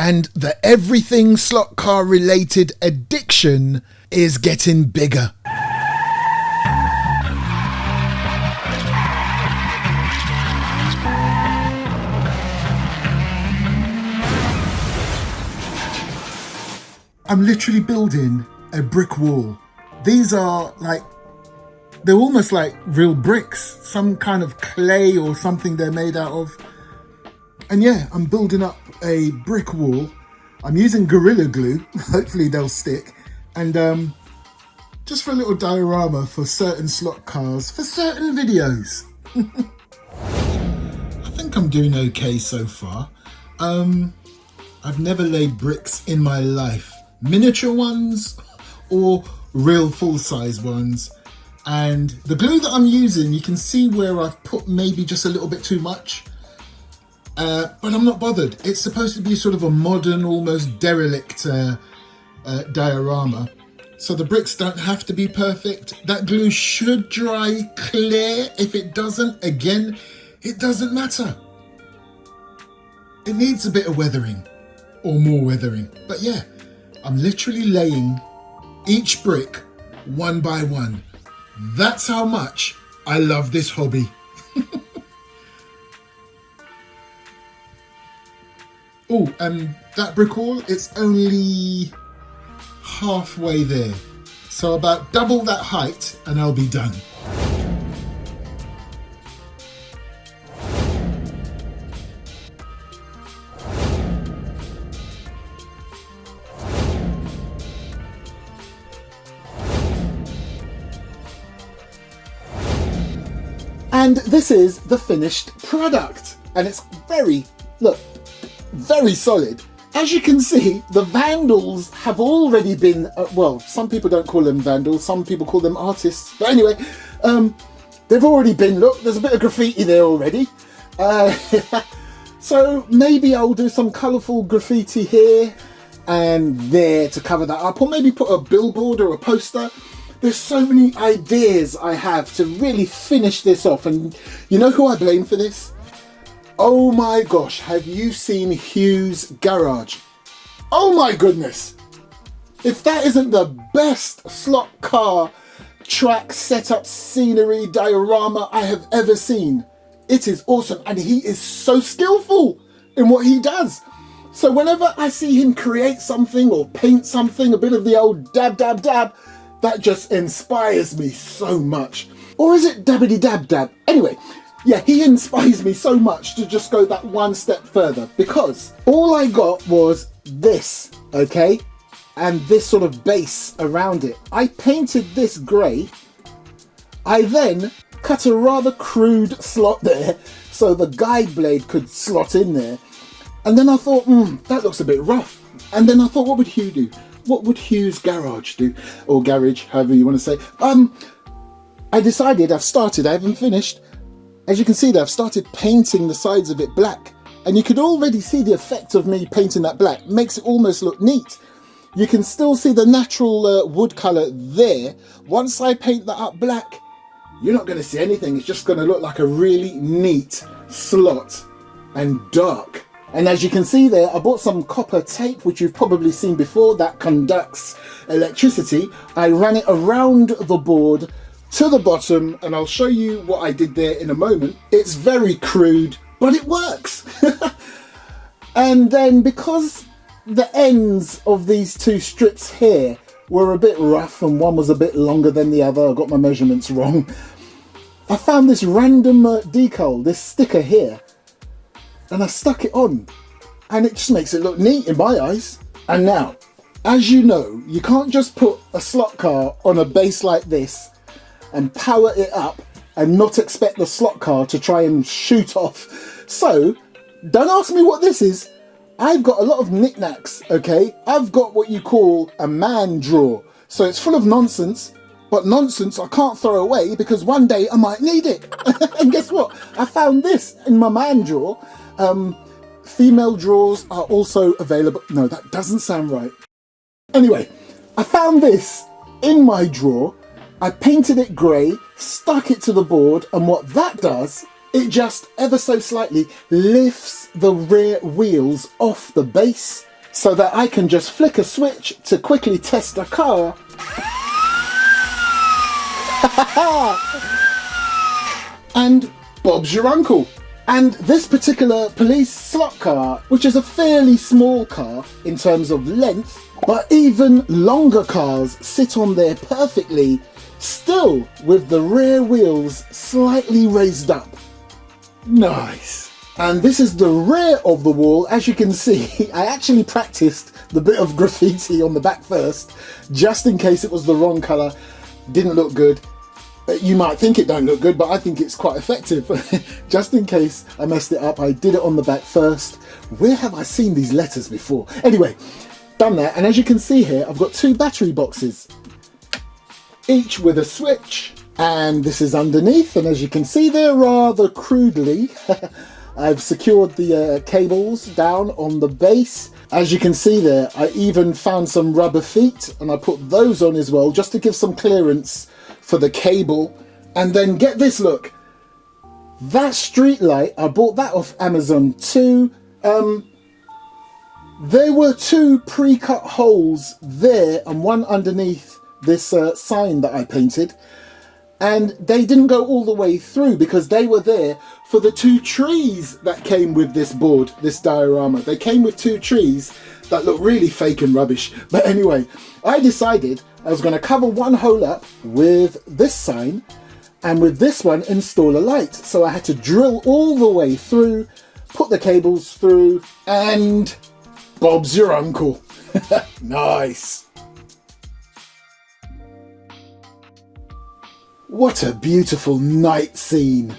and the everything slot car related addiction is getting bigger. I'm literally building a brick wall. These are they're almost like real bricks, some kind of clay or something they're made out of. And yeah, I'm building up a brick wall. I'm using Gorilla Glue, hopefully they'll stick. And just for a little diorama for certain slot cars, for certain videos. I think I'm doing okay so far. I've never laid bricks in my life. Miniature ones or real full-size ones. And the glue that I'm using, you can see where I've put maybe just a little bit too much. But I'm not bothered. It's supposed to be sort of a modern, almost derelict diorama. So the bricks don't have to be perfect. That glue should dry clear. If it doesn't, again, it doesn't matter. It needs a bit of weathering or more weathering. But yeah, I'm literally laying each brick one by one. That's how much I love this hobby. Oh, and that brick wall, it's only halfway there. So about double that height and I'll be done. And this is the finished product. And it's very solid. As you can see, the vandals have already been, well, some people don't call them vandals, some people call them artists. But anyway, they've already been, look, there's a bit of graffiti there already. So maybe I'll do some colourful graffiti here and there to cover that up. Or maybe put a billboard or a poster. There's so many ideas I have to really finish this off. And you know who I blame for this? Oh my gosh, have you seen Hugh's garage? Oh my goodness. If that isn't the best slot car track setup scenery diorama I have ever seen. It is awesome and he is so skillful in what he does. So whenever I see him create something or paint something, a bit of the old dab, dab, dab, that just inspires me so much. Or is it dabbity dab dab? Anyway, yeah, he inspires me so much to just go that one step further because all I got was this, okay? And this sort of base around it. I painted this grey. I then cut a rather crude slot there so the guide blade could slot in there. And then I thought, that looks a bit rough. And then I thought, what would Hugh do? What would Hugh's garage do? Or garage, however you want to say. I decided, I haven't finished. As you can see there, I've started painting the sides of it black. And you could already see the effect of me painting that black. Makes it almost look neat. You can still see the natural wood colour there. Once I paint that up black, you're not going to see anything. It's just going to look like a really neat slot and dark. And as you can see there, I bought some copper tape, which you've probably seen before, that conducts electricity. I ran it around the board to the bottom, and I'll show you what I did there in a moment. It's very crude, but it works. And then because the ends of these two strips here were a bit rough and one was a bit longer than the other, I got my measurements wrong, I found this random decal, this sticker here, and I stuck it on, and it just makes it look neat in my eyes. And now, as you know, you can't just put a slot car on a base like this and power it up and not expect the slot car to try and shoot off. So, don't ask me what this is. I've got a lot of knickknacks, okay? I've got what you call a man drawer. So it's full of nonsense, but nonsense I can't throw away because one day I might need it. And guess what? I found this in my man drawer. Female drawers are also available. No, that doesn't sound right. Anyway, I found this in my drawer. I painted it grey, stuck it to the board, and what that does, it just ever so slightly lifts the rear wheels off the base so that I can just flick a switch to quickly test a car. And Bob's your uncle. And this particular police slot car, which is a fairly small car in terms of length, but even longer cars sit on there perfectly, still with the rear wheels slightly raised up. Nice. And this is the rear of the wall. As you can see, I actually practiced the bit of graffiti on the back first, just in case it was the wrong colour. Didn't look good. You might think it don't look good, but I think it's quite effective. Just in case I messed it up, I did it on the back first. Where have I seen these letters before? Anyway, done that, and as you can see here, I've got 2 battery boxes, each with a switch, and this is underneath, and as you can see there, rather crudely, I've secured the cables down on the base. As you can see there, I even found some rubber feet, and I put those on as well, just to give some clearance for the cable. And then get this, look, that street light, I bought that off Amazon too. There were 2 pre-cut holes there and one underneath this sign that I painted, and they didn't go all the way through because they were there for the 2 trees that came with this board, this diorama. They came with 2 trees that look really fake and rubbish. But anyway, I decided I was going to cover one hole up with this sign, and with this one install a light. So I had to drill all the way through, put the cables through, and Bob's your uncle. Nice. What a beautiful night scene.